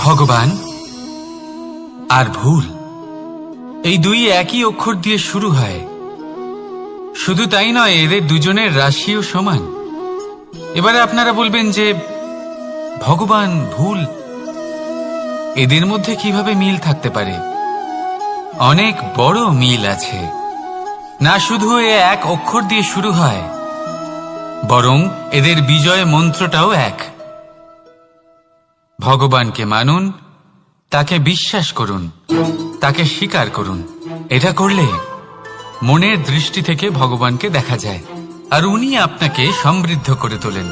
ভগবান আর ভুল, এই দুই একই অক্ষর দিয়ে শুরু হয়। শুধু তাই নয়, এদের দুজনের রাশিও সমান। এবারে আপনারা বলবেন যে ভগবান, ভুল, এদের মধ্যে কিভাবে মিল থাকতে পারে? অনেক বড় মিল আছে। না শুধু এ এক অক্ষর দিয়ে শুরু হয়, বরং এদের বিজয় মন্ত্রটাও এক। ভগবানকে মানুন, তাকে বিশ্বাস করুন, তাকে স্বীকার করুন। এটা করলে মনের দৃষ্টি থেকে ভগবানকে দেখা যায়, আর উনি আপনাকে সমৃদ্ধ করে তোলেন।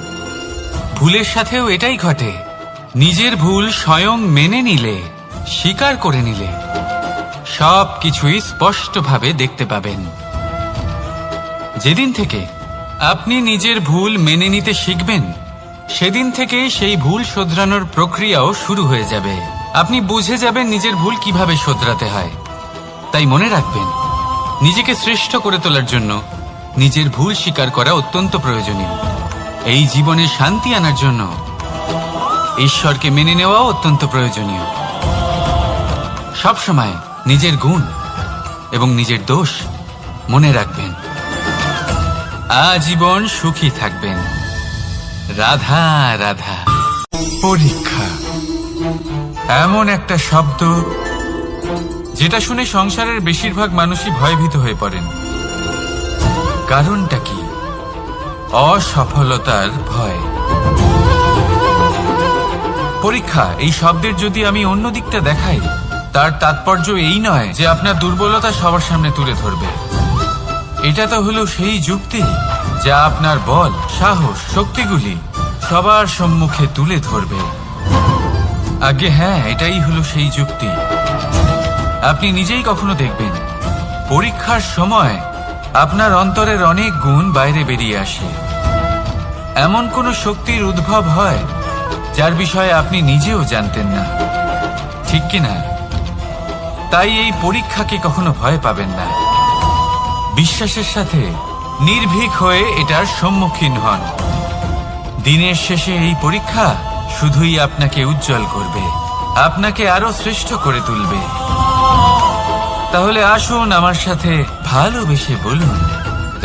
ভুলের সাথেও এটাই ঘটে। নিজের ভুল স্বয়ং মেনে নিলে, স্বীকার করে নিলে সব কিছুই স্পষ্টভাবে দেখতে পাবেন। যেদিন থেকে আপনি নিজের ভুল মেনে নিতে শিখবেন, সেদিন থেকে সেই ভুল শোধরানোর প্রক্রিয়াও শুরু হয়ে যাবে। আপনি বুঝে যাবেন নিজের ভুল কিভাবে শোধরাতে হয়। তাই মনে রাখবেন, নিজেকে শ্রেষ্ঠ করে তোলার জন্য নিজের ভুল স্বীকার করা অত্যন্ত প্রয়োজনীয়। এই জীবনে শান্তি আনার জন্য ঈশ্বরকে মেনে নেওয়াও অত্যন্ত প্রয়োজনীয়। সবসময় নিজের গুণ এবং নিজের দোষ মনে রাখবেন। আজীবন সুখী থাকবেন। রাধা রাধা। পরীক্ষা এমন একটা শব্দ যেটা শুনে সংসারের বেশিরভাগ মানুষই ভয়ভীত হয়ে পড়েন। কারণটা কি? অসফলতার ভয়। পরীক্ষা এই শব্দের যদি আমি অন্য দিকটা দেখাই, তার তাৎপর্য এই নয় যে আপনার দুর্বলতা সবার সামনে তুলে ধরবে। এটা তো হলো সেই যুক্তি যা আপনার বল, সাহস, শক্তিগুলি সবার সম্মুখে তুলে ধরবে। আগে হ্যাঁ, এটাই হলো সেই যুক্তি। আপনি নিজেই কখনো দেখবেন, পরীক্ষার সময় আপনার অন্তরের অনেক গুণ বাইরে বেরিয়ে আসে। এমন কোন শক্তির উদ্ভব হয় যার বিষয়ে আপনি নিজেও জানতেন না, ঠিক কিনা? তাই এই পরীক্ষাকে কখনো ভয় পাবেন না। বিশ্বাসের সাথে নির্ভীক হয়ে এটার সম্মুখীন হন। দিনের শেষে এই পরীক্ষা শুধুই আপনাকে উজ্জ্বল করবে, আপনাকে আরো শ্রেষ্ঠ করে তুলবে। তাহলে আসুন আমার সাথে ভালোবেসে বলুন,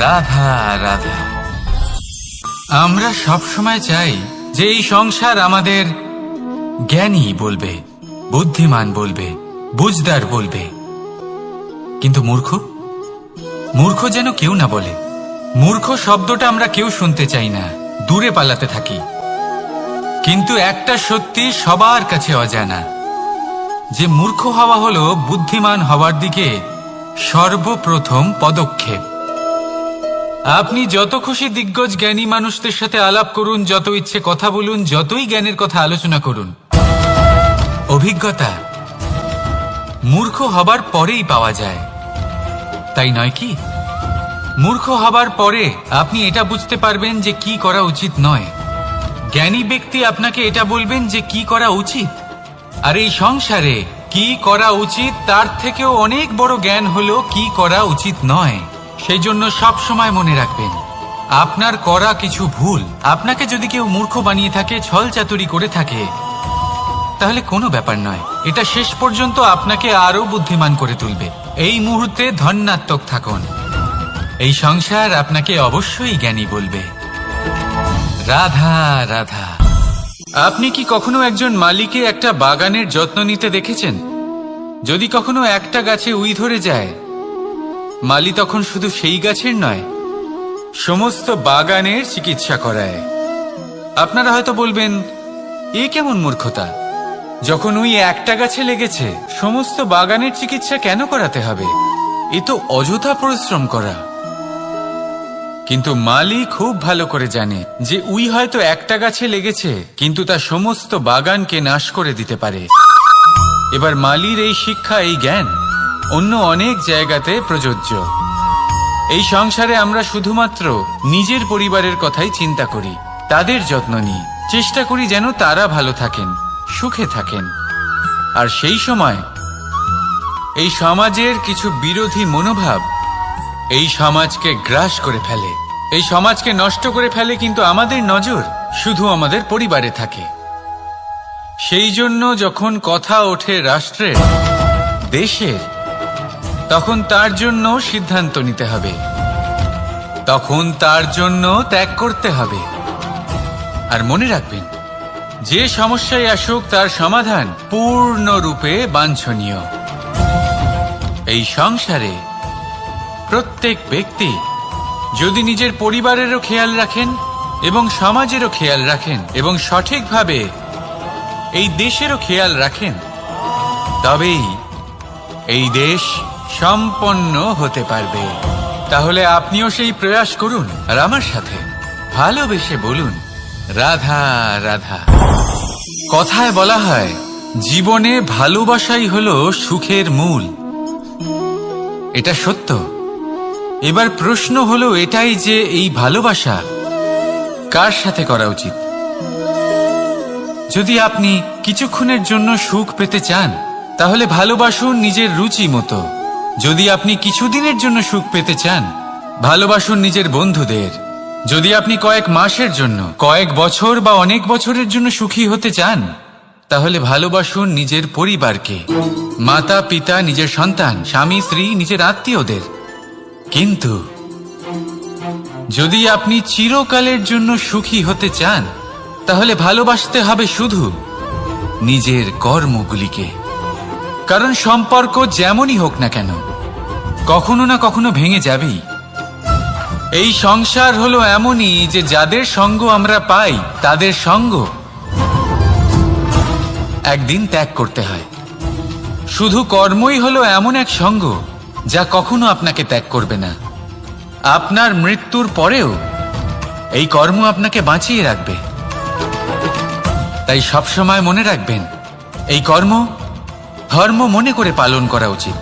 রাধা রাধা। আমরা সব সময় চাই যে এই সংসার আমাদের জ্ঞানী বলবে, বুদ্ধিমান বলবে, বুঝদার বলবে, কিন্তু মূর্খ মূর্খ যেন কেউ না বলে। মূর্খ শব্দটা আমরা কেউ শুনতে চাই না, দূরে পালাতে থাকি। কিন্তু একটা সত্যি সবার কাছে অজানা, যে মূর্খ হওয়া হলো বুদ্ধিমান হওয়ার দিকে সর্বপ্রথম পদক্ষেপ। আপনি যত খুশি দিগ্গজ জ্ঞানী মানুষদের সাথে আলাপ করুন, যত ইচ্ছে কথা বলুন, যতই জ্ঞানের কথা আলোচনা করুন, অভিজ্ঞতা মূর্খ হবার পরেই পাওয়া যায়, তাই নয় কি? মূর্খ হবার পরে আপনি এটা বুঝতে পারবেন যে কি করা উচিত নয়। জ্ঞানী ব্যক্তি আপনাকে এটা বলবেন যে কি করা উচিত। আর এই সংসারে কি করা উচিত তার থেকেও অনেক বড় জ্ঞান হলো কি করা উচিত নয়। সেই জন্য সব সময় মনে রাখবেন, আপনার করা কিছু ভুল আপনাকে যদি কেউ মূর্খ বানিয়ে থাকে, ছল চাতুরি করে থাকে, তাহলে কোনো ব্যাপার নয়। এটা শেষ পর্যন্ত আপনাকে আরো বুদ্ধিমান করে তুলবে। এই মুহূর্তে ধন্যাত্মক থাকুন। এই সংসার আপনাকে অবশ্যই জ্ঞানী বলবে। রাধা রাধা। আপনি কি কখনো একজন মালিকে একটা বাগানের যত্ন নিতে দেখেছেন? যদি কখনো একটা গাছে উই ধরে যায়, মালি তখন শুধু সেই গাছের নয়, সমস্ত বাগানের চিকিৎসা করায়। আপনারা হয়তো বলবেন, এ কেমন মূর্খতা? যখন উই একটা গাছে লেগেছে, সমস্ত বাগানের চিকিৎসা কেন করাতে হবে? এ তো অযথা পরিশ্রম করা। কিন্তু মালি খুব ভালো করে জানে যে উই হয়তো একটা গাছে লেগেছে, কিন্তু তা সমস্ত বাগানকে নাশ করে দিতে পারে। এবার মালির এই শিক্ষা, এই জ্ঞান অন্য অনেক জায়গাতে প্রযোজ্য। এই সংসারে আমরা শুধুমাত্র নিজের পরিবারের কথাই চিন্তা করি, তাদের যত্ন নিই, চেষ্টা করি যেন তারা ভালো থাকেন, সুখে থাকেন। আর সেই সময় এই সমাজের কিছু বিরোধী মনোভাব এই সমাজকে গ্রাস করে ফেলে, এই সমাজকে নষ্ট করে ফেলে। কিন্তু আমাদের নজর শুধু আমাদের পরিবারে থাকে। সেই জন্য যখন কথা ওঠে রাষ্ট্রের, দেশের, তখন তার জন্য সিদ্ধান্ত নিতে হবে, তখন তার জন্য ত্যাগ করতে হবে। আর মনে রাখবেন, যে সমস্যায় আসুক তার সমাধান পূর্ণরূপে বাঞ্ছনীয়। এই সংসারে প্রত্যেক ব্যক্তি যদি নিজের পরিবারেরও খেয়াল রাখেন এবং সমাজেরও খেয়াল রাখেন এবং সঠিকভাবে এই দেশেরও খেয়াল রাখেন, তবেই এই দেশ সম্পন্ন হতে পারবে। তাহলে আপনিও সেই প্রয়াস করুন আর আমার সাথে ভালোবেসে বলুন, রাধা রাধা। কথায় বলা হয়, জীবনে ভালোবাসাই হলো সুখের মূল। এটা সত্য। এবার প্রশ্ন হলো এটাই যে এই ভালোবাসা কার সাথে করা উচিত। যদি আপনি কিছুক্ষণের জন্য সুখ পেতে চান, তাহলে ভালোবাসুন নিজের রুচি মতো। যদি আপনি কিছুদিনের জন্য সুখ পেতে চান, ভালোবাসুন নিজের বন্ধুদের। যদি আপনি কয়েক মাসের জন্য, কয়েক বছর বা অনেক বছরের জন্য সুখী হতে চান, তাহলে ভালোবাসুন নিজের পরিবারকে, মাতা পিতা, নিজের সন্তান, স্বামী স্ত্রী, নিজের আত্মীয়দের। কিন্তু যদি আপনি চিরকালের জন্য সুখী হতে চান, তাহলে ভালোবাসতে হবে শুধু নিজের কর্মগুলিকে। কারণ সম্পর্ক যেমনই হোক না কেন, কখনো না কখনো ভেঙে যাবেই। এই সংসার হলো এমনই যে যাদের সঙ্গ আমরা পাই, তাদের সঙ্গ একদিন ত্যাগ করতে হয়। শুধু কর্মই হলো এমন এক সঙ্গ যা কখনো আপনাকে ত্যাগ করবে না। আপনার মৃত্যুর পরেও এই কর্ম আপনাকে বাঁচিয়ে রাখবে। তাই সবসময় মনে রাখবেন, এই কর্ম ধর্ম মনে করে পালন করা উচিত।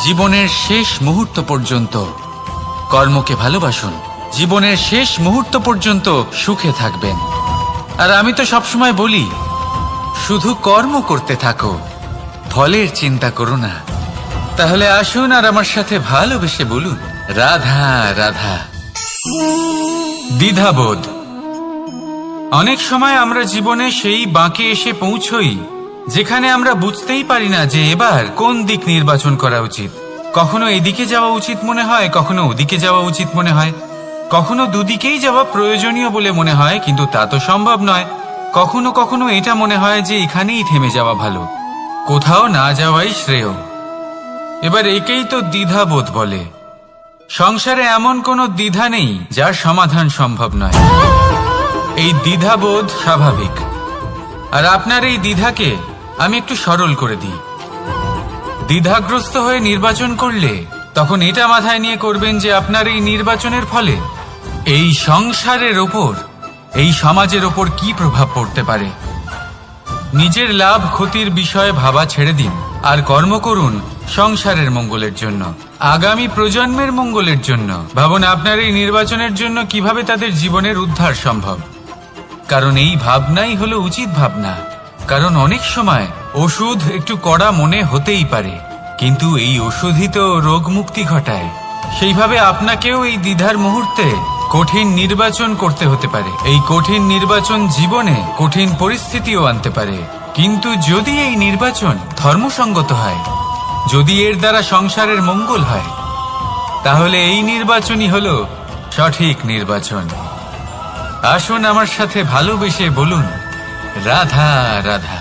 জীবনের শেষ মুহূর্ত পর্যন্ত কর্মকে ভালোবাসুন। জীবনের শেষ মুহূর্ত পর্যন্ত সুখে থাকবেন। আর আমি তো সবসময় বলি, শুধু কর্ম করতে থাকো, ফলের চিন্তা করো না। তাহলে আসুন আর আমার সাথে ভালোবেসে বলুন, রাধা রাধা। দ্বিধাবোধ। অনেক সময় আমরা জীবনে সেই বাঁকে এসে পৌঁছই যেখানে আমরা বুঝতেই পারি না যে এবার কোন দিক নির্বাচন করা উচিত। কখনো এদিকে যাওয়া উচিত মনে হয়, কখনো ওদিকে যাওয়া উচিত মনে হয়, কখনো দুদিকেই যাওয়া প্রয়োজনীয় বলে মনে হয়, কিন্তু তা তো সম্ভব নয়। কখনো কখনো এটা মনে হয় যে এখানেই থেমে যাওয়া ভালো, কোথাও না যাওয়াই শ্রেয়। এবার একেই তো দ্বিধাবোধ বলে। সংসারে এমন কোনো দ্বিধা নেই যার সমাধান সম্ভব নয়। এই দ্বিধাবোধ স্বাভাবিক। আর আপনার এই দ্বিধাকে আমি একটু সরল করে দিই। দ্বিধাগ্রস্ত হয়ে নির্বাচন করলে তখন এটা মাথায় নিয়ে করবেন যে আপনার এই নির্বাচনের ফলে এই সংসারের ওপর, এই সমাজের ওপর কি প্রভাব পড়তে পারে। নিজের লাভ ক্ষতির বিষয়ে ভাবা ছেড়ে দিন আর কর্ম করুন সংসারের মঙ্গলের জন্য, আগামী প্রজন্মের মঙ্গলের জন্য। ভাবুন আপনার এই নির্বাচনের জন্য কিভাবে তাদের জীবনের উদ্ধার সম্ভব। কারণ এই ভাবনাই হলো উচিত ভাবনা। কারণ অনেক সময় ওষুধ একটু কড়া মনে হতেই পারে, কিন্তু এই ওষুধই তো রোগ মুক্তি ঘটায়। সেইভাবে আপনাকেও এই দ্বিধার মুহূর্তে কঠিন নির্বাচন করতে হতে পারে। এই কঠিন নির্বাচন জীবনে কঠিন পরিস্থিতিও আনতে পারে, কিন্তু যদি এই নির্বাচন ধর্মসঙ্গত হয়, যদি এর দ্বারা সংসারের মঙ্গল হয়, তাহলে এই নির্বাচনই হলো সঠিক নির্বাচন। আসুন আমার সাথে ভালোবেসে বলুন, রাধা রাধা।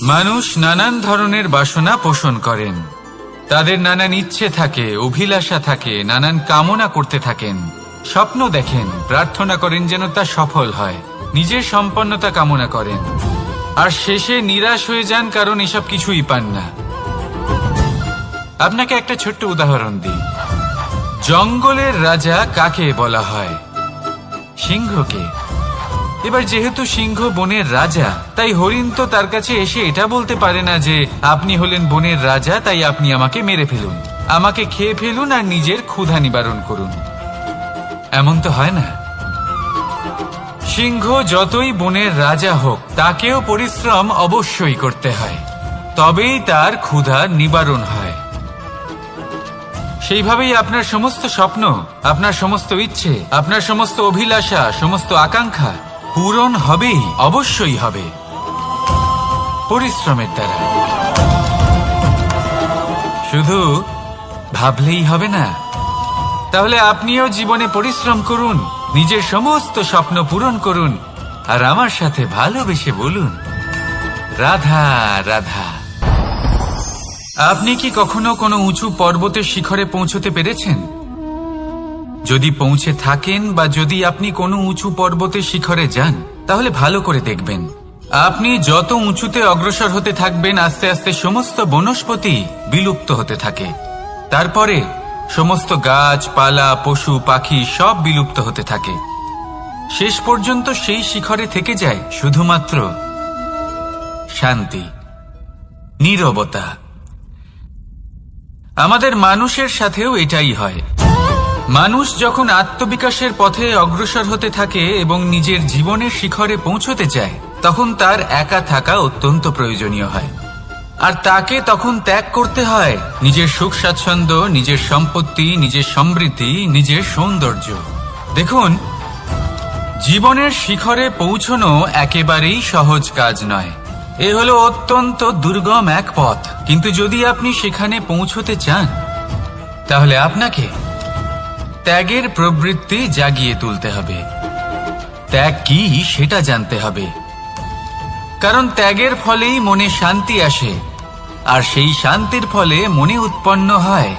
মানুষ নানান ধরনের বাসনা পোষণ করেন। তাদের নানান ইচ্ছে থাকে, অভিলাষা থাকে, নানান কামনা করতে থাকেন, স্বপ্ন দেখেন, প্রার্থনা করেন যেন তা সফল হয়, নিজের সম্পন্নতা কামনা করেন, আর শেষে নিরাশ হয়ে যান কারণ এসব কিছুই পান না। আপনাকে একটা ছোট্ট উদাহরণ দিই। জঙ্গলের রাজা কাকে বলা হয়? সিংহকে। এবার যেহেতু সিংহ বনের রাজা, তাই হরিণ তো তার কাছে এসে এটা বলতে পারে না যে আপনি হলেন বনের রাজা, তাই আপনি আমাকে মেরে ফেলুন, আমাকে খেয়ে ফেলুন আর নিজের ক্ষুধা নিবারণ করুন। এমন তো হয় না। সিংহ যতই বনের রাজা হোক, তাকেও পরিশ্রম অবশ্যই করতে হয়, তবেই তার ক্ষুধার নিবারণ হয়। সেইভাবেই আপনার সমস্ত স্বপ্ন, আপনার সমস্ত ইচ্ছে, আপনার সমস্ত অভিলাষা, সমস্ত আকাঙ্ক্ষা পূরণ হবেই, অবশ্যই হবে। পরিশ্রমের দ্বারা। শুধু ভাবলেই হবে না, তাহলে আপনিও জীবনে পরিশ্রম করুন, নিজের সমস্ত স্বপ্ন পূরণ করুন, আর আমার সাথে ভালোবেসে বলুন, রাধা রাধা। আপনি কি কখনো কোনো উঁচু পর্বতের শিখরে পৌঁছতে পেরেছেন? যদি পৌঁছে থাকেন বা যদি আপনি কোনো উঁচু পর্বতের শিখরে যান, তাহলে ভালো করে দেখবেন, আপনি যত উঁচুতে অগ্রসর হতে থাকবেন আস্তে আস্তে সমস্ত বনস্পতি বিলুপ্ত হতে থাকে। তারপরে সমস্ত গাছপালা, পশু পাখি সব বিলুপ্ত হতে থাকে। শেষ পর্যন্ত সেই শিখরে থেকে যায় শুধুমাত্র শান্তি, নীরবতা। আমাদের মানুষের সাথেও এটাই হয়। মানুষ যখন আত্মবিকাশের পথে অগ্রসর হতে থাকে এবং নিজের জীবনের শিখরে পৌঁছতে চায়, তখন তার একা থাকা অত্যন্ত প্রয়োজনীয় হয়। আর তাকে তখন ত্যাগ করতে হয় নিজের সুখ স্বাচ্ছন্দ্য, নিজের সম্পত্তি, নিজের সমৃদ্ধি, নিজের সৌন্দর্য। দেখুন, জীবনের শিখরে পৌঁছনো একেবারেই সহজ কাজ নয়। এ হলো অত্যন্ত দুর্গম এক পথ। কিন্তু যদি আপনি সেখানে পৌঁছতে চান, তাহলে আপনাকে ত্যাগের প্রবৃত্তি জাগিয়ে তুলতে হবে। ত্যাগ কি সেটা জানতে হবে, কারণ ত্যাগের ফলেই মনে শান্তি আসে, আর সেই শান্তির ফলে মনে উৎপন্ন হয়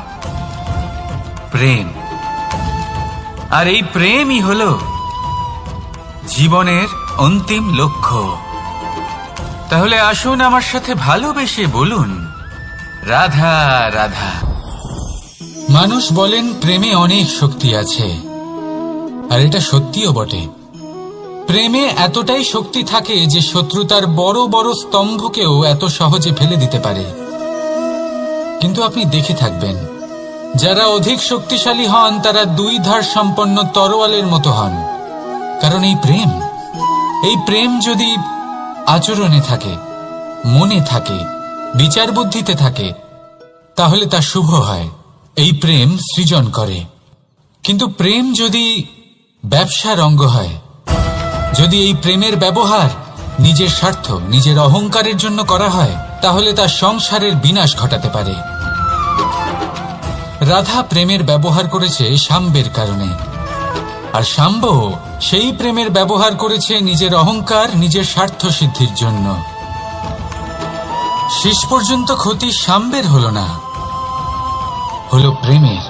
প্রেম। আর এই প্রেমই হলো জীবনের অন্তিম লক্ষ্য। তাহলে আসুন আমার সাথে ভালোবেসে বলুন, রাধা রাধা। মানুষ বলেন প্রেমে অনেক শক্তি আছে, আর এটা সত্যিও বটে। প্রেমে এতটাই শক্তি থাকে যে শত্রুতার বড় বড় স্তম্ভকেও এত সহজে ফেলে দিতে পারে। কিন্তু আপনি দেখে থাকবেন, যারা অধিক শক্তিশালী হন তারা দুই ধার সম্পন্ন তরোয়ালের মতো হন। কারণ এই প্রেম যদি আচরণে থাকে, মনে থাকে, বিচার বুদ্ধিতে থাকে, তাহলে তা শুভ হয়। এই প্রেম সৃজন করে। কিন্তু প্রেম যদি ব্যবসার অঙ্গ হয়, যদি এই প্রেমের ব্যবহার নিজের স্বার্থ, নিজের অহংকারের জন্য করা হয়, তাহলে তা সংসারের বিনাশ ঘটাতে পারে। রাধা প্রেমের ব্যবহার করেছে শাম্বের কারণে, আর শাম্ব সেই প্রেমের ব্যবহার করেছে নিজের অহংকার, নিজের স্বার্থ সিদ্ধির জন্য। শেষ পর্যন্ত ক্ষতি শাম্বের হলো না, হলো প্রেমের।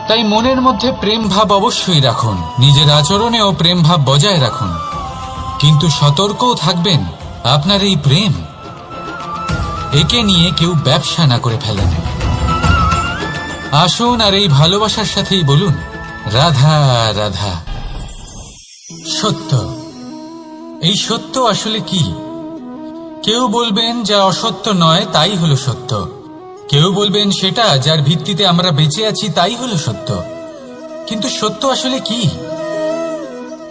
তাই মনের মধ্যে প্রেম ভাব অবশ্যই রাখুন, নিজের আচরণেও প্রেম ভাব বজায় রাখুন, কিন্তু সতর্কও থাকবেন আপনার এই প্রেম, একে নিয়ে কেউ ব্যবসা না করে ফেলেন। আসুন আর এই ভালোবাসার সাথেই বলুন, রাধা রাধা। সত্য, এই সত্য আসলে কি? কেউ বলবেন যা অসত্য নয় তাই হলো সত্য, কেউ বলবেন সেটা যার ভিত্তিতে আমরা বেঁচে আছি তাই হলো সত্য। কিন্তু সত্য আসলে কি?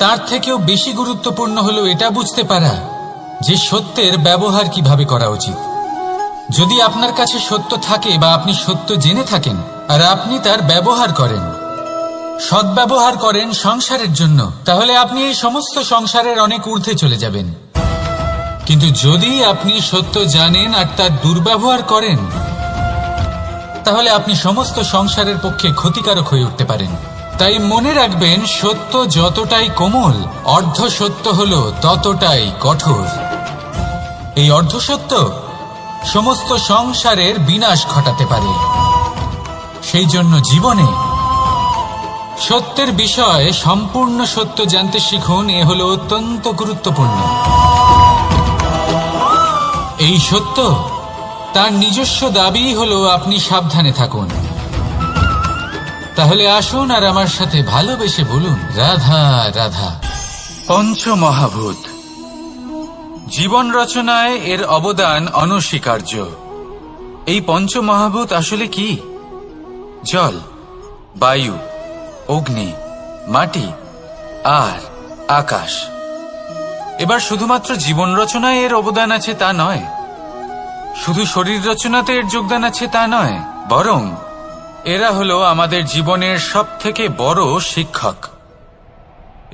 তার থেকেও বেশি গুরুত্বপূর্ণ হলো এটা বুঝতে পারা যে সত্যের ব্যবহার কিভাবে করা উচিত। যদি আপনার কাছে সত্য থাকে বা আপনি সত্য জেনে থাকেন আর আপনি তার ব্যবহার করেন, সদ্ব্যবহার করেন সংসারের জন্য, তাহলে আপনি এই সমস্ত সংসারের অনেক ঊর্ধ্বে চলে যাবেন। কিন্তু যদি আপনি সত্য জানেন আর তার দুর্ব্যবহার করেন, তাহলে আপনি সমস্ত সংসারের পক্ষে ক্ষতিকারক হয়ে উঠতে পারেন। তাই মনে রাখবেন, সত্য যতটাই কোমল, অর্ধ সত্য হলো ততটাই কঠোর। এই অর্ধসত্য সমস্ত সংসারের বিনাশ ঘটাতে পারে। সেই জন্য জীবনে সত্যের বিষয়ে সম্পূর্ণ সত্য জানতে শিখুন। এ হলো অত্যন্ত গুরুত্বপূর্ণ। এই সত্য তার নিজস্ব দাবি হলো আপনি সাবধানে থাকুন। তাহলে আসুন আর আমার সাথে ভালোবেসে বলুন, রাধা রাধা। পঞ্চমহাভূত, জীবন রচনায় এর অবদান অনস্বীকার্য। এই পঞ্চমহাভূত আসলে কি? জল, বায়ু, অগ্নি, মাটি আর আকাশ। এবার শুধুমাত্র জীবন রচনায় এর অবদান আছে তা নয়, শুধু শরীর রচনাতে এর যোগদান আছে তা নয়, বরং এরা হলো আমাদের জীবনের সবথেকে বড় শিক্ষক।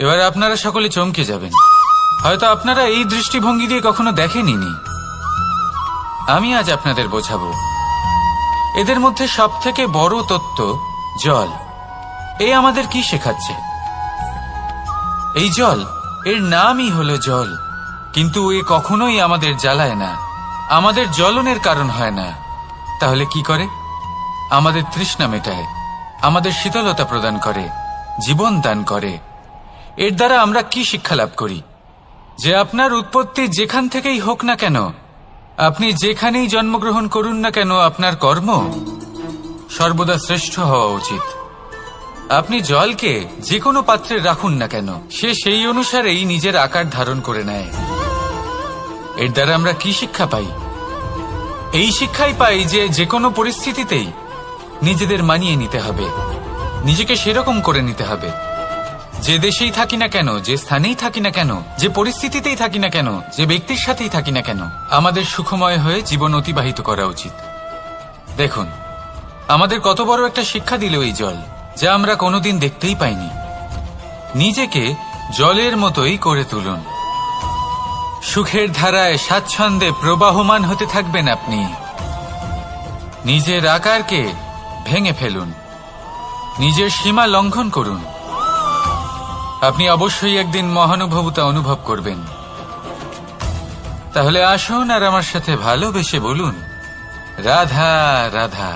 এবার আপনারা সকলে চমকে যাবেন। হয়তো আপনারা এই দৃষ্টিভঙ্গি দিয়ে কখনো দেখেনি। আমি আজ আপনাদের বোঝাবো। এদের মধ্যে সব থেকে বড় তত্ত্ব জল। এ আমাদের কি শেখাচ্ছে? এই জল, এর নামই হলো জল, কিন্তু এ কখনোই আমাদের জ্বালায় না, আমাদের জ্বলনের কারণ হয় না। তাহলে কি করে? আমাদের তৃষ্ণা মেটায়, আমাদের শীতলতা প্রদান করে, জীবন দান করে। এর দ্বারা আমরা কি শিক্ষা লাভ করি? যে আপনার উৎপত্তি যেখান থেকেই হোক না কেন, আপনি যেখানেই জন্মগ্রহণ করুন না কেন, আপনার কর্ম সর্বদা শ্রেষ্ঠ হওয়া উচিত। আপনি জলকে যে কোনো পাত্রে রাখুন না কেন, সে সেই অনুসারেই নিজের আকার ধারণ করে নেয়। এর দ্বারা আমরা কি শিক্ষা পাই? এই শিক্ষাই পাই যে যে কোনো পরিস্থিতিতেই নিজেদের মানিয়ে নিতে হবে, নিজেকে সেরকম করে নিতে হবে। যে দেশেই থাকি না কেন, যে স্থানেই থাকি না কেন, যে পরিস্থিতিতেই থাকি না কেন, যে ব্যক্তির সাথেই থাকি না কেন, আমাদের সুখময় হয়ে জীবন অতিবাহিত করা উচিত। দেখুন, আমাদের কত বড় একটা শিক্ষা দিল এই জল, যা আমরা কোনোদিন দেখতেই পাইনি। নিজেকে জলের মতোই করে তুলুন। সুখের ধারায় স্বাচ্ছন্দ্যে প্রবাহমান হতে থাকবেন আপনি। নিজের আকারকে ভেঙে ফেলুন, নিজের সীমা লঙ্ঘন করুন। আপনি অবশ্যই একদিন মহানুভবতা অনুভব করবেন। তাহলে আসুন আর আমার সাথে ভালোবেসে বলুন, রাধা রাধা।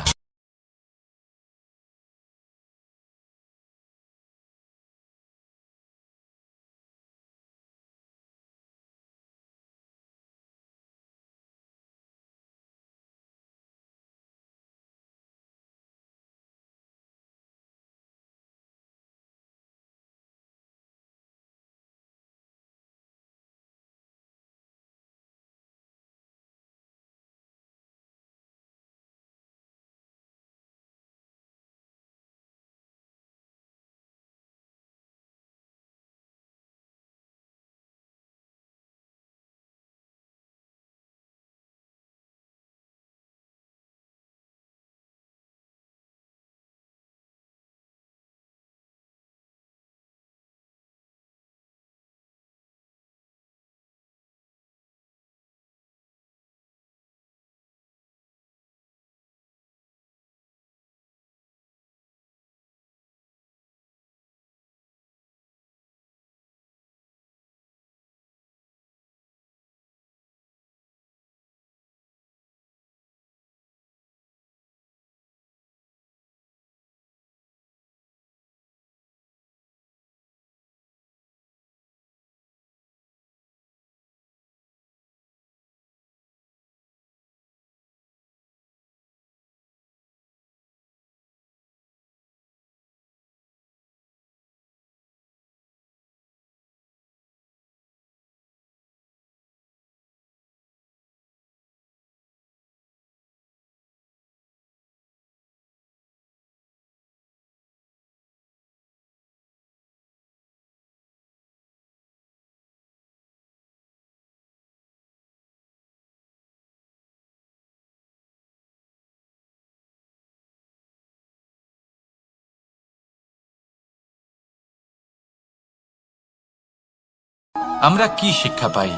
আমরা কি শিক্ষা পাই?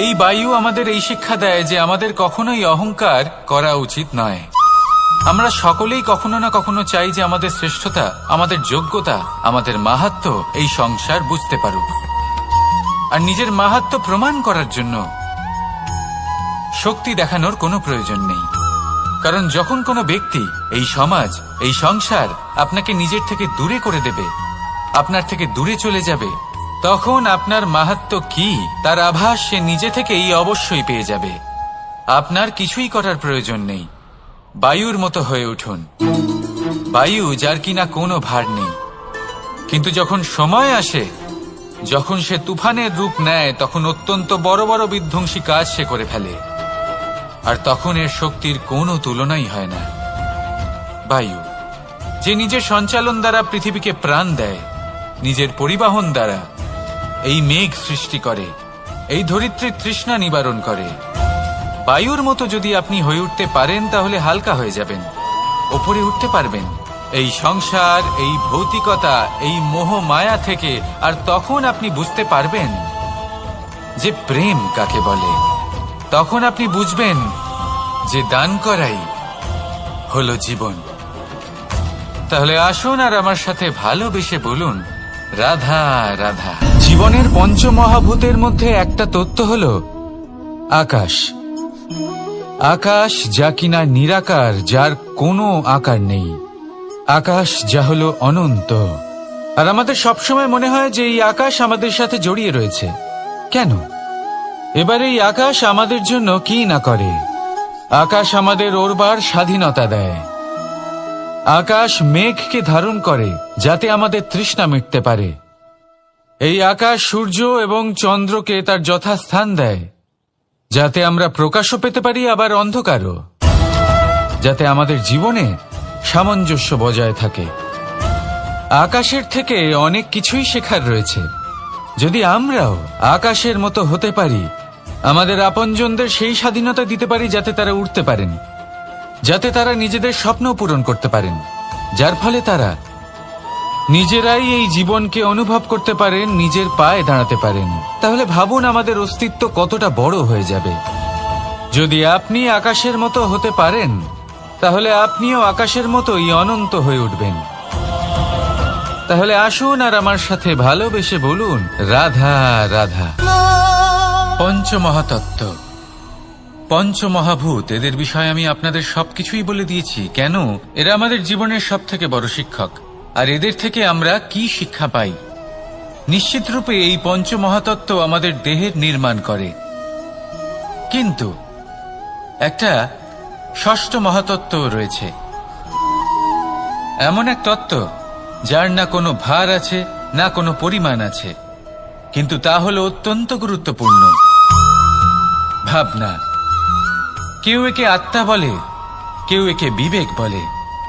এই বায়ু আমাদের এই শিক্ষা দেয় যে আমাদের কখনোই অহংকার করা উচিত নয়। আমরা সকলেই কখনো না কখনো চাই যে আমাদের শ্রেষ্ঠতা, আমাদের যোগ্যতা, আমাদের মাহাত্ম্য এই সংসার বুঝতে পারুক। আর নিজের মাহাত্ম্য প্রমাণ করার জন্য শক্তি দেখানোর কোনো প্রয়োজন নেই। কারণ যখন কোনো ব্যক্তি, এই সমাজ, এই সংসার আপনাকে নিজের থেকে দূরে করে দেবে, আপনার থেকে দূরে চলে যাবে, তখন আপনার মাহাত্ম্য কি তার আভাস সে নিজে থেকেই অবশ্যই পেয়ে যাবে। আপনার কিছুই করার প্রয়োজন নেই। বায়ুর মতো হয়ে উঠুন। বায়ু যার কিনা কোনো ভার নেই, কিন্তু যখন সময় আসে, যখন সে তুফানের রূপ নেয়, তখন অত্যন্ত বড় বড় বিধ্বংসী কাজ সে করে ফেলে। আর তখন এর শক্তির কোনো তুলনাই হয় না। বায়ু যে নিজের সঞ্চালন দ্বারা পৃথিবীকে প্রাণ দেয়, নিজের পরিবহন দ্বারা এই মেঘ সৃষ্টি করে, এই ধরিত্রীর তৃষ্ণা নিবারণ করে। বায়ুর মতো যদি আপনি হয়ে উঠতে পারেন, তাহলে হালকা হয়ে যাবেন, ওপরে উঠতে পারবেন এই সংসার, এই ভৌতিকতা, এই মোহ মায়া থেকে। আর তখন আপনি বুঝতে পারবেন যে প্রেম কাকে বলে। তখন আপনি বুঝবেন যে দান করাই হলো জীবন। তাহলে আসুন আর আমার সাথে ভালোবেসে বলুন, রাধা রাধা। জীবনের পঞ্চমহাভূতের মধ্যে একটা তত্ত্ব হলো আকাশ। আকাশ যা কিনা নিরাকার, যার কোনো আকার নেই। আকাশ যা হলো অনন্ত। আর আমাদের সবসময় মনে হয় যে এই আকাশ আমাদের সাথে জড়িয়ে রয়েছে। কেন? এবার এই আকাশ আমাদের জন্য কি না করে। আকাশ আমাদের ওড়বার স্বাধীনতা দেয়। আকাশ মেঘকে ধারণ করে যাতে আমাদের তৃষ্ণা মিটতে পারে। এই আকাশ সূর্য এবং চন্দ্রকে তার যথাস্থান দেয় যাতে আমরা প্রকাশও পেতে পারি, আবার অন্ধকারও, যাতে আমাদের জীবনে সামঞ্জস্য বজায় থাকে। আকাশের থেকে অনেক কিছুই শেখার রয়েছে। যদি আমরাও আকাশের মতো হতে পারি, আমাদের আপনজনদের সেই স্বাধীনতা দিতে পারি যাতে তারা উঠতে পারেন, যাতে তারা নিজেদের স্বপ্ন পূরণ করতে পারেন, যার ফলে তারা নিজেরাই এই জীবনকে অনুভব করতে পারেন, নিজের পায়ে দাঁড়াতে পারেন, তাহলে ভাবুন আমাদের অস্তিত্ব কতটা বড় হয়ে যাবে। যদি আপনি আকাশের মতো হতে পারেন, তাহলে আপনিও আকাশের মতোই অনন্ত হয়ে উঠবেন। তাহলে আসুন আর আমার সাথে ভালোবেসে বলুন, রাধা রাধা। পঞ্চমহাতত্ত্ব, পঞ্চমহাভূত, এদের বিষয়ে আমি আপনাদের সবকিছুই বলে দিয়েছি। কেন? এরা আমাদের জীবনের সব থেকে বড় শিক্ষক। আর এদের থেকে আমরা কি শিক্ষা পাই? নিশ্চিত রূপে এই পঞ্চমহাতত্ত্ব আমাদের দেহের নির্মাণ করে, কিন্তু একটা ষষ্ঠ মহাতত্ত্ব রয়েছে। এমন এক তত্ত্ব যার না কোনো ভার আছে, না কোনো পরিমাণ আছে, কিন্তু তা হলো অত্যন্ত গুরুত্বপূর্ণ। ভাবনা। কেউ একে আত্মা বলে, কেউ একে বিবেক বলে,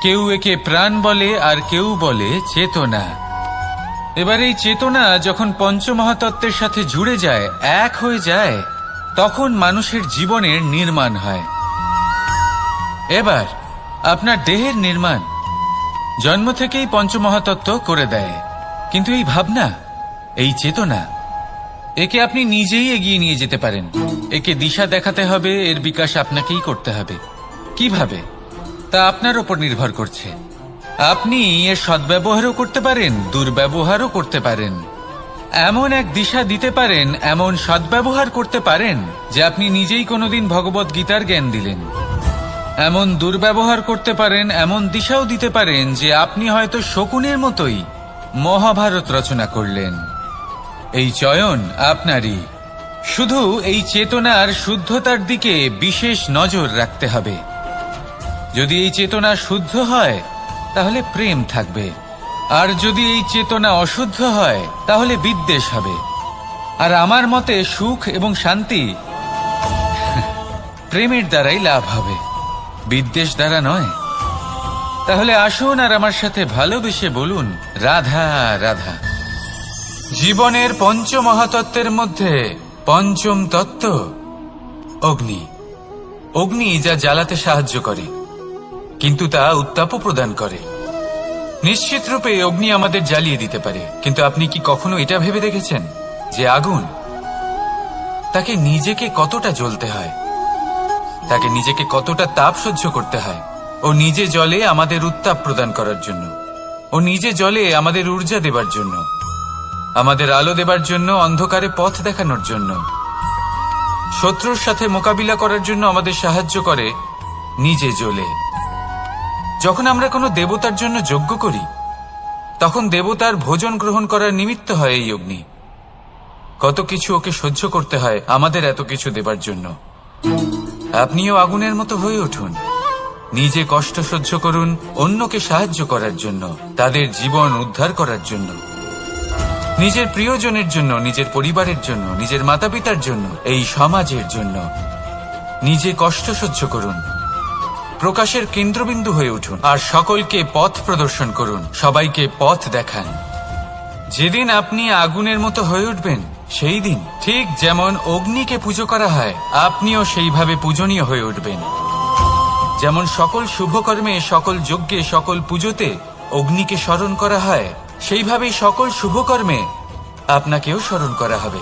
কেউ একে প্রাণ বলে, আর কেউ বলে চেতনা। এবার এই চেতনা যখন পঞ্চমহাতত্ত্বের সাথে জুড়ে যায়, এক হয়ে যায়, তখন মানুষের জীবনের নির্মাণ হয়। এবার আপনার দেহের নির্মাণ জন্ম থেকেই পঞ্চমহাতত্ত্ব করে দেয়, কিন্তু এই ভাবনা, এই চেতনা, একে আপনি নিজেই এগিয়ে নিয়ে যেতে পারেন। একে দিশা দেখাতে হবে, এর বিকাশ আপনাকেই করতে হবে। কিভাবে? তা আপনার উপর নির্ভর করছে। আপনি এর সদ্ব্যবহারও করতে পারেন, দুর্ব্যবহারও করতে পারেন। এমন এক দিশা দিতে পারেন, এমন সদ্ব্যবহার করতে পারেন যে আপনি নিজেই কোনোদিন ভগবত গীতার জ্ঞান দিলেন। এমন দুর্ব্যবহার করতে পারেন, এমন দিশাও দিতে পারেন যে আপনি হয়তো শকুনের মতোই মহাভারত রচনা করলেন। এই চয়ন আপনারই। শুধু এই চেতনার শুদ্ধতার দিকে বিশেষ নজর রাখতে হবে। যদি এই চেতনা শুদ্ধ হয়, তাহলে প্রেম থাকবে। আর যদি এই চেতনা অশুদ্ধ হয়, তাহলে বিদ্বেষ হবে। আর আমার মতে সুখ এবং শান্তি প্রেমের দ্বারাই লাভ হবে, বিদ্বেষ দ্বারা নয়। তাহলে আসুন আর আমার সাথে ভালোবেসে বলুন, রাধা রাধা। জীবনের পঞ্চমহাতত্ত্বের মধ্যে পঞ্চম তত্ত্ব অগ্নি। অগ্নি যা জ্বালাতে সাহায্য করে, কিন্তু তা উত্তাপও প্রদান করে। নিশ্চিত রূপে অগ্নি আমাদের জ্বালিয়ে দিতে পারে, কিন্তু আপনি কি কখনো এটা ভেবে দেখেছেন যে আগুন, তাকে নিজেকে কতটা জ্বলতে হয়, তাকে নিজেকে কতটা তাপ সহ্য করতে হয়। ও নিজে জ্বলে আমাদের উত্তাপ প্রদান করার জন্য, ও নিজে জ্বলে আমাদের ঊর্জা দেবার জন্য, আমাদের আলো দেবার জন্য, অন্ধকারে পথ দেখানোর জন্য, শত্রুর সাথে মোকাবিলা করার জন্য আমাদের সাহায্য করে নিজে জ্বলে। যখন আমরা কোনো দেবতার জন্য যজ্ঞ করি, তখন দেবতার ভোজন গ্রহণ করার নিমিত্ত হয় এই অগ্নি। কত কিছু ওকে সহ্য করতে হয় আমাদের এত কিছু দেবার জন্য। আপনিও আগুনের মতো হয়ে উঠুন, নিজে কষ্ট সহ্য করুন অন্যকে সাহায্য করার জন্য, তাদের জীবন উদ্ধার করার জন্য, নিজের প্রিয়জনের জন্য, নিজের পরিবারের জন্য, নিজের মাতা পিতার জন্য, এই সমাজের জন্য। নিজে কষ্ট সহ্য করুন, প্রকাশের কেন্দ্রবিন্দু হয়ে উঠুন, আর সকলকে পথ প্রদর্শন করুন, সবাইকে পথ দেখান। যেদিন আপনি আগুনের মতো হয়ে উঠবেন, সেই দিন ঠিক যেমন অগ্নিকে পুজো করা হয়, আপনিও সেইভাবে পূজনীয় হয়ে উঠবেন। যেমন সকল শুভকর্মে, সকল যজ্ঞে, সকল পুজোতে অগ্নিকে স্মরণ করা হয়, সেইভাবেই সকল শুভকর্মে আপনাকেও স্মরণ করা হবে।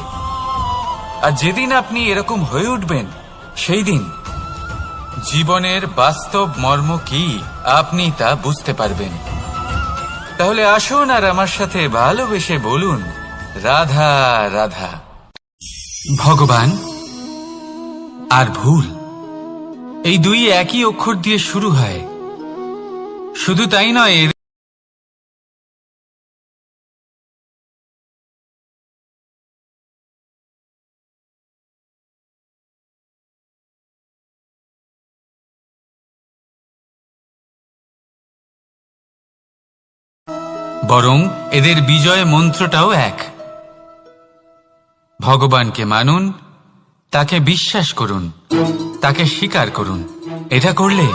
আর যেদিন আপনি এরকম হয়ে উঠবেন, সেই দিন জীবনের বাস্তব মর্ম কি আপনি তা বুঝতে পারবেন। তাহলে আসুন আর আমার সাথে ভালোবেসে বলুন, রাধা রাধা। ভগবান আর ভুল, এই দুই একই অক্ষর দিয়ে শুরু হয়। শুধু তাই নয়, বরং এদের বিজয় মন্ত্রটাও এক। ভগবানকে মানুন, তাকে বিশ্বাস করুন, তাকে স্বীকার করুন। এটা করলে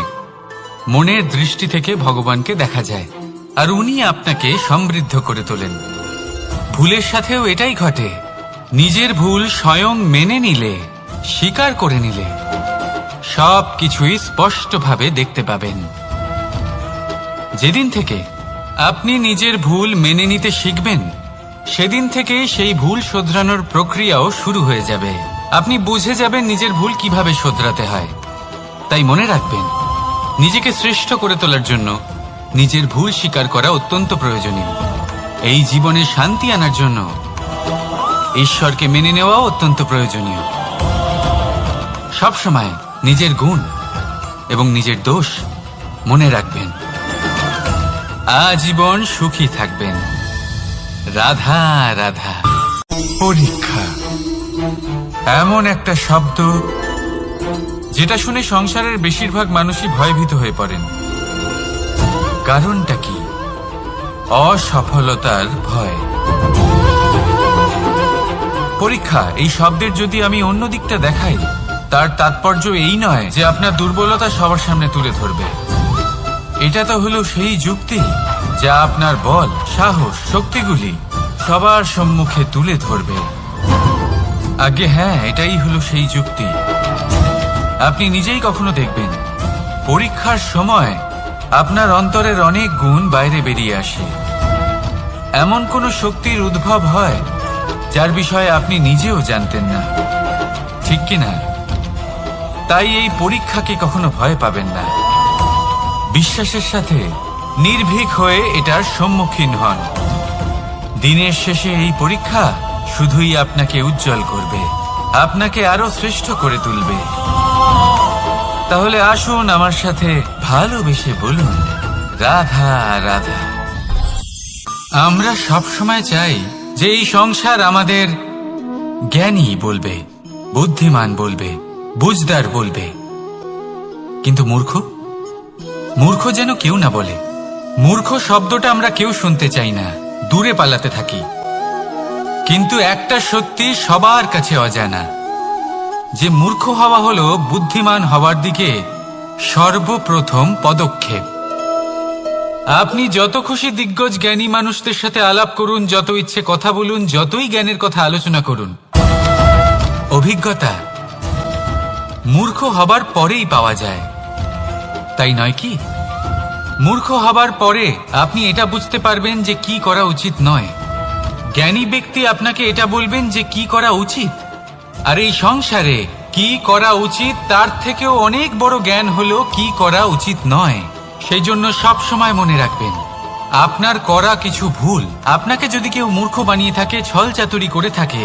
মনের দৃষ্টি থেকে ভগবানকে দেখা যায়, আর উনি আপনাকে সমৃদ্ধ করে তোলেন। ভুলের সাথেও এটাই ঘটে। নিজের ভুল স্বয়ং মেনে নিলে, স্বীকার করে নিলে সব কিছুই স্পষ্টভাবে দেখতে পাবেন। যেদিন থেকে আপনি নিজের ভুল মেনে নিতে শিখবেন, সেদিন থেকে সেই ভুল শোধরানোর প্রক্রিয়াও শুরু হয়ে যাবে। আপনি বুঝে যাবেন নিজের ভুল কিভাবে শোধরাতে হয়। তাই মনে রাখবেন, নিজেকে শ্রেষ্ঠ করে তোলার জন্য নিজের ভুল স্বীকার করা অত্যন্ত প্রয়োজনীয়। এই জীবনে শান্তি আনার জন্য ঈশ্বরকে মেনে নেওয়াও অত্যন্ত প্রয়োজনীয়। সবসময় নিজের গুণ এবং নিজের দোষ মনে রাখবেন। আজীবন সুখী থাকবেন। রাধা রাধা। পরীক্ষা এমন একটা শব্দ যেটা শুনে সংসারের বেশিরভাগ মানুষই ভয়ভীত হয়ে পড়েন। কারণটা কি? অসফলতার ভয়। পরীক্ষা এই শব্দের যদি আমি অন্য দিকটা দেখাই, তার তাৎপর্য এই নয় যে আপনার দুর্বলতা সবার সামনে তুলে ধরবে। এটা তো হলো সেই যুক্তি যা আপনার বল, সাহস, শক্তিগুলি সবার সম্মুখে তুলে ধরবে। আগে হ্যাঁ, এটাই হলো সেই যুক্তি। আপনি নিজেই কখনো দেখবেন, পরীক্ষার সময় আপনার অন্তরের অনেক গুণ বাইরে বেরিয়ে আসে। এমন কোন শক্তির উদ্ভব হয় যার বিষয়ে আপনি নিজেও জানতেন না, ঠিক কিনা? তাই এই পরীক্ষাকে কখনো ভয় পাবেন না। বিশ্বাসের সাথে নির্ভীক হয়ে এটার সম্মুখীন হন। দিনের শেষে এই পরীক্ষা শুধুই আপনাকে উজ্জ্বল করবে, আপনাকে আরো শ্রেষ্ঠ করে তুলবে। তাহলে আসুন আমার সাথে ভালোবেসে বলুন, রাধা রাধা। আমরা সব সময় চাই যে এই সংসার আমাদের জ্ঞানী বলবে, বুদ্ধিমান বলবে, বুঝদার বলবে। কিন্তু মূর্খ যেন কেউ না বলে। মূর্খ শব্দটা আমরা কেউ শুনতে চাই না, দূরে পালাতে থাকি। কিন্তু একটা সত্যি সবার কাছে অজানা, যে মূর্খ হওয়া হলো বুদ্ধিমান হওয়ার দিকে সর্বপ্রথম পদক্ষেপ। আপনি যত খুশি দিগ্গজ জ্ঞানী মানুষদের সাথে আলাপ করুন, যত ইচ্ছে কথা বলুন, যতই জ্ঞানের কথা আলোচনা করুন, অভিজ্ঞতা মূর্খ হবার পরেই পাওয়া যায়, তাই নয় কি? মূর্খ হবার পরে আপনি এটা বুঝতে পারবেন যে কি করা উচিত নয়। জ্ঞানী ব্যক্তি আপনাকে এটা বলবেন যে কি করা উচিত। আর এই সংসারে কি করা উচিত তার থেকেও অনেক বড় জ্ঞান হলো কি করা উচিত নয়। সেই জন্য সব সময় মনে রাখবেন, আপনার করা কিছু ভুল আপনাকে যদি কেউ মূর্খ বানিয়ে থাকে, ছল চাতুরি করে থাকে,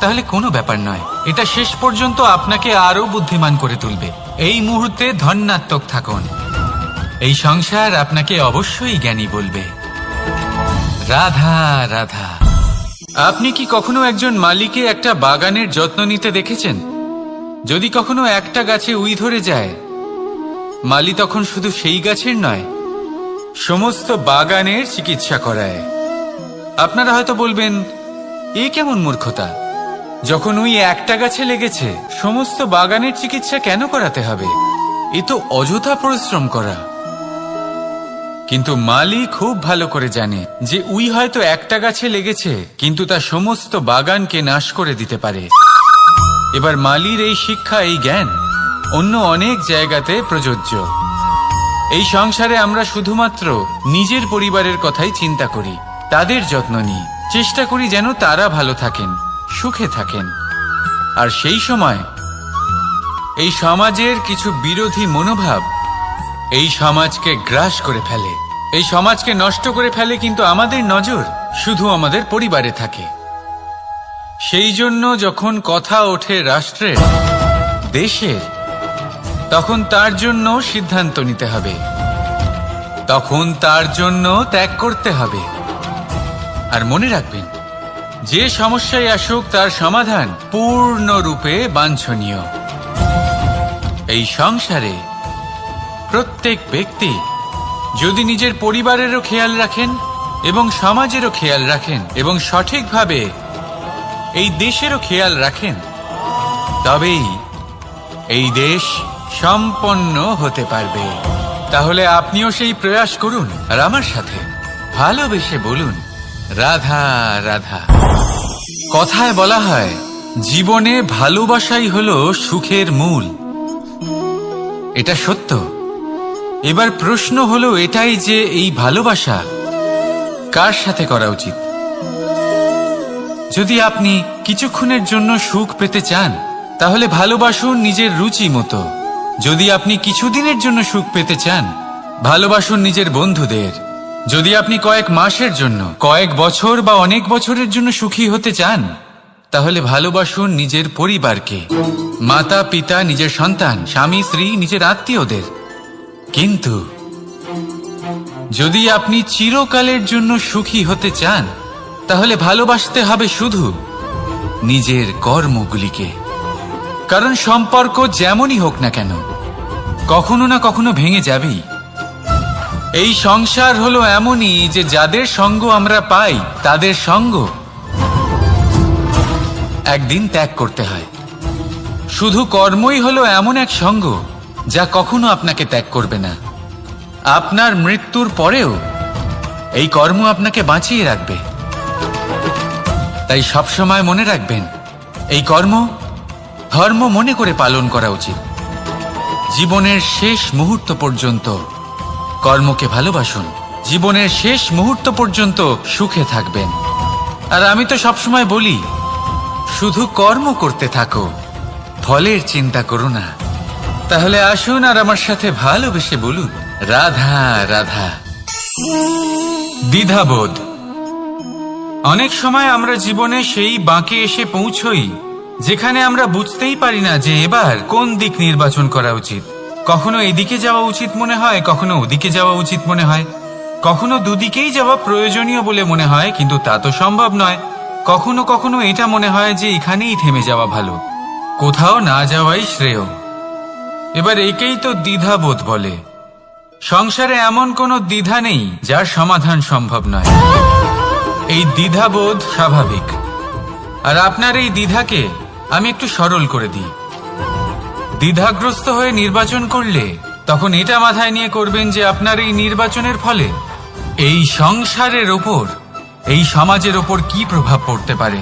তাহলে কোনো ব্যাপার নয়। এটা শেষ পর্যন্ত আপনাকে আরো বুদ্ধিমান করে তুলবে। এই মুহূর্তে ধন্যাত্মক থাকুন। এই সংসার আপনাকে অবশ্যই জ্ঞানী বলবে। রাধা রাধা। আপনি কি কখনো একজন মালিকে একটা বাগানের যত্ন নিতে দেখেছেন? যদি কখনো একটা গাছে উই ধরে যায়, মালি তখন শুধু সেই গাছের নয়, সমস্ত বাগানের চিকিৎসা করায়। আপনারা হয়তো বলবেন, এ কেমন মূর্খতা? যখন উই একটা গাছে লেগেছে, সমস্ত বাগানের চিকিৎসা কেন করাতে হবে? এ তো অযথা পরিশ্রম করা। কিন্তু মালি খুব ভালো করে জানে যে উই হয়তো একটা গাছে লেগেছে, কিন্তু তা সমস্ত বাগানকে নাশ করে দিতে পারে। এবার মালির এই শিক্ষা, এই জ্ঞান অন্য অনেক জায়গাতে প্রযোজ্য। এই সংসারে আমরা শুধুমাত্র নিজের পরিবারের কথাই চিন্তা করি, তাদের যত্ন নিই, চেষ্টা করি যেন তারা ভালো থাকেন, সুখে থাকেন। আর সেই সময় এই সমাজের কিছু বিরোধী মনোভাব এই সমাজকে গ্রাস করে ফেলে, এই সমাজকে নষ্ট করে ফেলে, কিন্তু আমাদের নজর শুধু আমাদের পরিবারে থাকে। সেই জন্য যখন কথা ওঠে রাষ্ট্রের, দেশের, তখন তার জন্য সিদ্ধান্ত নিতে হবে, তখন তার জন্য ত্যাগ করতে হবে। আর মনে রাখবেন, যে সমস্যায় আসুক তার সমাধান পূর্ণরূপে বাঞ্ছনীয়। এই সংসারে প্রত্যেক ব্যক্তি যদি নিজের পরিবারেরও খেয়াল রাখেন এবং সমাজেরও খেয়াল রাখেন এবং সঠিকভাবে এই দেশেরও খেয়াল রাখেন, তবেই এই দেশ সম্পন্ন হতে পারবে। তাহলে আপনিও সেই প্রয়াস করুন আর আমার সাথে ভালোবেসে বলুন, রাধা রাধা। কথায় বলা হয়, জীবনে ভালোবাসাই হলো সুখের মূল। এটা সত্য। এবার প্রশ্ন হলো এটাই যে এই ভালোবাসা কার সাথে করা উচিত। যদি আপনি কিছুক্ষণের জন্য সুখ পেতে চান, তাহলে ভালোবাসুন নিজের রুচি মতো। যদি আপনি কিছুদিনের জন্য সুখ পেতে চান, ভালোবাসুন নিজের বন্ধুদের। যদি আপনি কয়েক মাসের জন্য, কয়েক বছর বা অনেক বছরের জন্য সুখী হতে চান, তাহলে ভালোবাসুন নিজের পরিবারকে, মাতা পিতা, নিজের সন্তান, স্বামী স্ত্রী, নিজের আত্মীয়দের। কিন্তু যদি আপনি চিরকালের জন্য সুখী হতে চান, তাহলে ভালোবাসতে হবে শুধু নিজের কর্মগুলিকে। কারণ সম্পর্ক যেমনই হোক না কেন, কখনো না কখনো ভেঙে যাবেই। এই সংসার হলো এমনই যে যাদের সঙ্গ আমরা পাই, তাদের সঙ্গ একদিন ত্যাগ করতে হয়। শুধু কর্মই হলো এমন এক সঙ্গ যা কখনো আপনাকে ত্যাগ করবে না। আপনার মৃত্যুর পরেও এই কর্ম আপনাকে বাঁচিয়ে রাখবে। তাই সবসময় মনে রাখবেন, এই কর্ম ধর্ম মনে করে পালন করা উচিত। জীবনের শেষ মুহূর্ত পর্যন্ত কর্মকে ভালোবাসুন, জীবনের শেষ মুহূর্ত পর্যন্ত সুখে থাকবেন। আর আমি তো সবসময় বলি, শুধু কর্ম করতে থাকো, ফলের চিন্তা করো না। তাহলে আসুন আর আমার সাথে ভালোবেসে বলুন, রাধা রাধা। দ্বিধাবোধ। অনেক সময় আমরা জীবনে সেই বাঁকে এসে পৌঁছই যেখানে আমরা বুঝতেই পারি না যে এবার কোন দিক নির্বাচন করা উচিত। কখনো এদিকে যাওয়া উচিত মনে হয়, কখনো ওদিকে যাওয়া উচিত মনে হয়, কখনো দুদিকেই যাওয়া প্রয়োজনীয় বলে মনে হয়, কিন্তু তা তো সম্ভব নয়। কখনো কখনো এটা মনে হয় যে এখানেই থেমে যাওয়া ভালো, কোথাও না যাওয়াই শ্রেয়। এবার একেই তো দ্বিধাবোধ বলে। সংসারে এমন কোনো দ্বিধা নেই যার সমাধান সম্ভব নয়। এই দ্বিধাবোধ স্বাভাবিক। আর আপনার এই দ্বিধাকে আমি একটু সরল করে দিই। দ্বিধাগ্রস্ত হয়ে নির্বাচন করলে তখন এটা মাথায় নিয়ে করবেন যে আপনার এই নির্বাচনের ফলে এই সংসারের ওপর, এই সমাজের ওপর কি প্রভাব পড়তে পারে।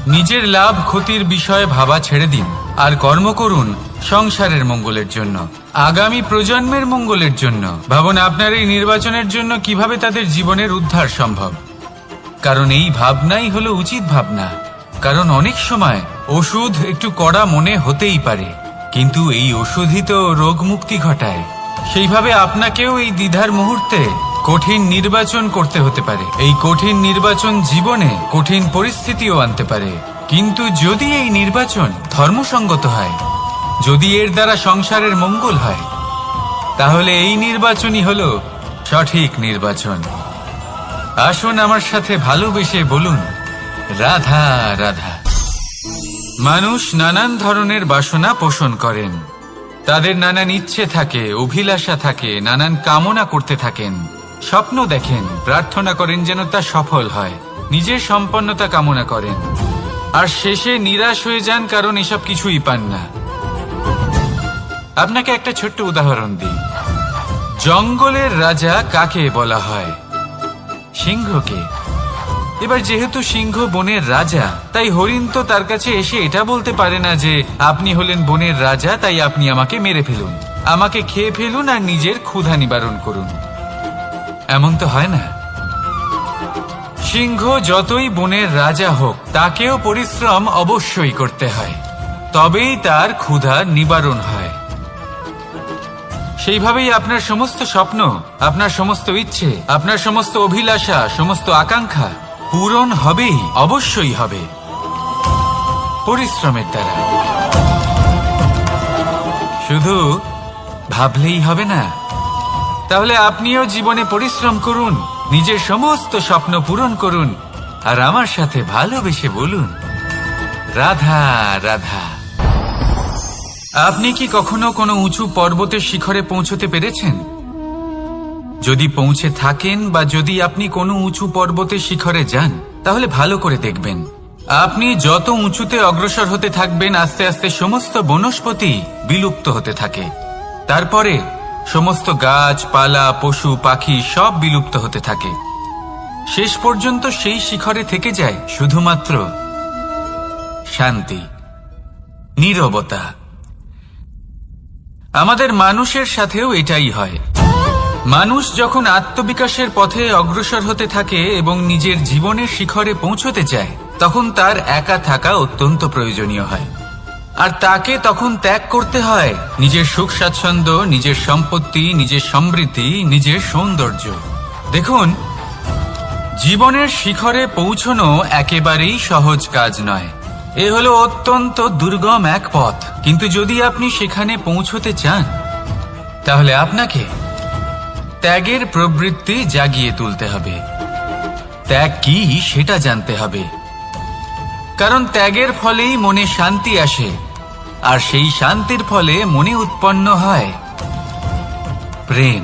নিজের লাভ ক্ষতির বিষয়ে ভাবা ছেড়ে দিন আর কর্ম করুন সংসারের মঙ্গলের জন্য, আগামী প্রজন্মের মঙ্গলের জন্য। ভাবুন আপনার এই নির্বাচনের জন্য কিভাবে তাদের জীবনের উদ্ধার সম্ভব। কারণ এই ভাবনাই হলো উচিত ভাবনা। কারণ অনেক সময় ওষুধ একটু কড়া মনে হতেই পারে, কিন্তু এই ওষুধই তো রোগ মুক্তি ঘটায়। সেইভাবে আপনাকেও এই দ্বিধার মুহূর্তে কঠিন নির্বাচন করতে হতে পারে। এই কঠিন নির্বাচন জীবনে কঠিন পরিস্থিতিও আনতে পারে, কিন্তু যদি এই নির্বাচন ধর্মসঙ্গত হয়, যদি এর দ্বারা সংসারের মঙ্গল হয়, তাহলে এই নির্বাচনই হলো সঠিক নির্বাচন। আসুন আমার সাথে ভালোবেসে বলুন, রাধা রাধা। মানুষ নানান ধরনের বাসনা পোষণ করেন, তাদের নানান ইচ্ছে থাকে, অভিলাষা থাকে, নানান কামনা করতে থাকেন, স্বপ্ন দেখেন, প্রার্থনা করেন যেন তা সফল হয়, নিজের সম্পন্নতা কামনা করেন, আর শেষে নিরাশ হয়ে যান কারণ এসব কিছুই পান না। আপনাকে একটা ছোট্ট উদাহরণ দিই। জঙ্গলের রাজা কাকে বলা হয়? সিংহকে। এবার যেহেতু সিংহ বনের রাজা, তাই হরিণ তো তার কাছে এসে এটা বলতে পারে না যে আপনি হলেন বনের রাজা, তাই আপনি আমাকে মেরে ফেলুন, আমাকে খেয়ে ফেলুন আর নিজের ক্ষুধা নিবারণ করুন। এমন তো হয় না। সিংহ যতই বনের রাজা হোক, তাকেও পরিশ্রম অবশ্যই করতে হয়, তবেই তার ক্ষুধা নিবারণ হয়। সেইভাবেই আপনার সমস্ত স্বপ্ন, আপনার সমস্ত ইচ্ছে, আপনার সমস্ত অভিলাষা, সমস্ত আকাঙ্ক্ষা পূরণ হবেই, অবশ্যই হবে, পরিশ্রমের দ্বারা। শুধু ভাবলেই হবে না। তাহলে আপনিও জীবনে পরিশ্রম করুন, নিজের সমস্ত স্বপ্ন পূরণ করুন, আর আমার সাথে ভালোবেসে বলুন, রাধা রাধা। আপনি কি কখনো কোনো উঁচু পর্বতের শিখরে পৌঁছতে পেরেছেন? যদি পৌঁছে থাকেন বা যদি আপনি কোনো উঁচু পর্বতের শিখরে যান, তাহলে ভালো করে দেখবেন, আপনি যত উঁচুতে অগ্রসর হতে থাকবেন, আস্তে আস্তে সমস্ত বনস্পতি বিলুপ্ত হতে থাকে। তারপরে সমস্ত গাছপালা, পশু পাখি সব বিলুপ্ত হতে থাকে। শেষ পর্যন্ত সেই শিখরে থেকে যায় শুধুমাত্র শান্তি, নীরবতা। আমাদের মানুষের সাথেও এটাই হয়। মানুষ যখন আত্মবিকাশের পথে অগ্রসর হতে থাকে এবং নিজের জীবনের শিখরে পৌঁছতে চায়, তখন তার একা থাকা অত্যন্ত প্রয়োজনীয় হয়। আর তাকে তখন ত্যাগ করতে হয় নিজের সুখ স্বাচ্ছন্দ্য, নিজের সম্পত্তি, নিজের সমৃদ্ধি, নিজের সৌন্দর্য। দেখুন, জীবনের শিখরে পৌঁছনো একেবারেই সহজ কাজ নয়। এ হলো অত্যন্ত দুর্গম এক পথ। কিন্তু যদি আপনি সেখানে পৌঁছতে চান, তাহলে আপনাকে ত্যাগের প্রবৃত্তি জাগিয়ে তুলতে হবে। ত্যাগ কি সেটা জানতে হবে, কারণ ত্যাগের ফলেই মনে শান্তি আসে, আর সেই শান্তির ফলে মনে উৎপন্ন হয় প্রেম।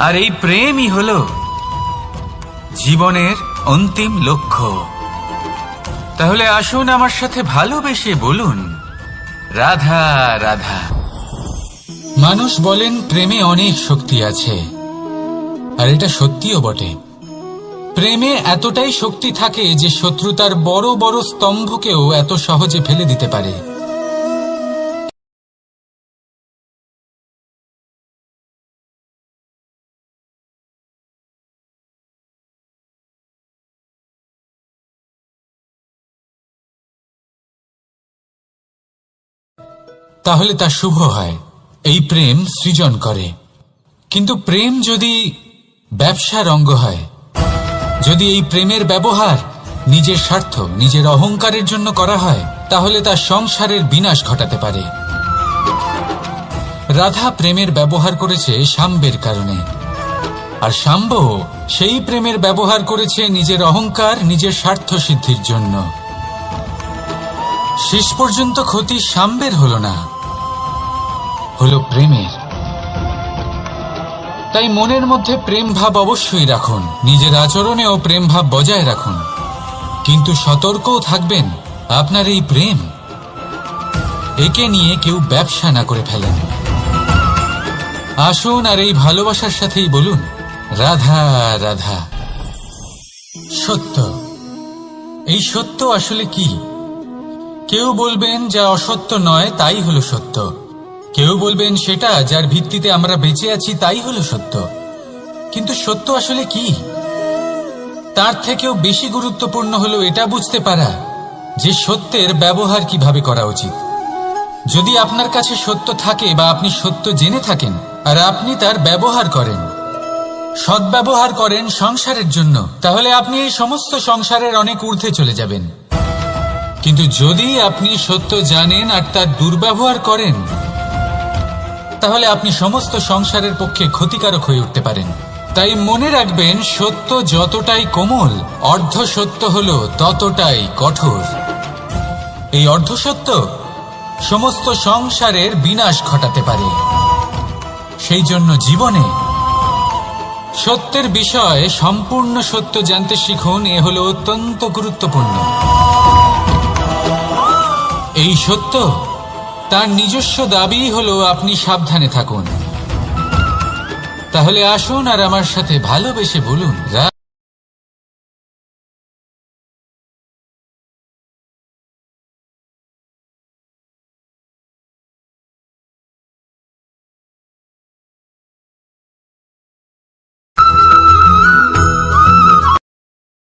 আর এই প্রেমই হলো জীবনের অন্তিম লক্ষ্য। তাহলে আসুন আমার সাথে ভালোবেসে বলুন, রাধা রাধা। মানুষ বলেন প্রেমে অনেক শক্তি আছে, আর এটা সত্যিও বটে। প্রেমে এতটাই শক্তি থাকে যে শত্রুতার বড় বড় স্তম্ভকেও এত সহজে ফেলে দিতে পারে। তাহলে তা শুভ হয়। এই প্রেম সৃজন করে। কিন্তু প্রেম যদি ব্যবসার অঙ্গ হয়, যদি এই প্রেমের ব্যবহার নিজের স্বার্থ, নিজের অহংকারের জন্য করা হয়, তাহলে তা সংসারের বিনাশ ঘটাতে পারে। রাধা প্রেমের ব্যবহার করেছে শাম্বের কারণে, আর শাম্ব সেই প্রেমের ব্যবহার করেছে নিজের অহংকার, নিজের স্বার্থ সিদ্ধির জন্য। শেষ পর্যন্ত ক্ষতি শাম্বের হলো না, হলো প্রেমের। তাই মনের মধ্যে প্রেম ভাব অবশ্যই রাখুন, নিজের আচরণেও প্রেম ভাব বজায় রাখুন, কিন্তু সতর্কও থাকবেন আপনার এই প্রেম, একে নিয়ে কেউ ব্যবসা না করে ফেলেন। আসুন আর এই ভালোবাসার সাথেই বলুন, রাধা রাধা। সত্য, এই সত্য আসলে কি? কেউ বলবেন যা অসত্য নয় তাই হলো সত্য, কেউ বলবেন সেটা যার ভিত্তিতে আমরা বেঁচে আছি তাই হলো সত্য। কিন্তু সত্য আসলে কি? তার থেকেও বেশি গুরুত্বপূর্ণ হলো এটা বুঝতে পারা যে সত্যের ব্যবহার কিভাবে করা উচিত। যদি আপনার কাছে সত্য থাকে বা আপনি সত্য জেনে থাকেন আর আপনি তার ব্যবহার করেন, সদ্ব্যবহার করেন সংসারের জন্য, তাহলে আপনি এই সমস্ত সংসারের অনেক ঊর্ধ্বে চলে যাবেন। কিন্তু যদি আপনি সত্য জানেন আর তার দুর্ব্যবহার করেন, তাহলে আপনি সমস্ত সংসারের পক্ষে ক্ষতিকারক হয়ে উঠতে পারেন। তাই মনে রাখবেন, সত্য যতটাই কোমল, অর্ধ সত্য হলো ততটাই কঠোর। এই অর্ধ সত্য সমস্ত সংসারের বিনাশ ঘটাতে পারে। সেই জন্য জীবনে সত্যের বিষয়ে সম্পূর্ণ সত্য জানতে শিখুন। এ হলো অত্যন্ত গুরুত্বপূর্ণ। এই সত্য তার নিজস্ব দাবি হলো আপনি সাবধানে থাকুন। তাহলে আসুন আর আমার সাথে ভালোবেসে বলুন,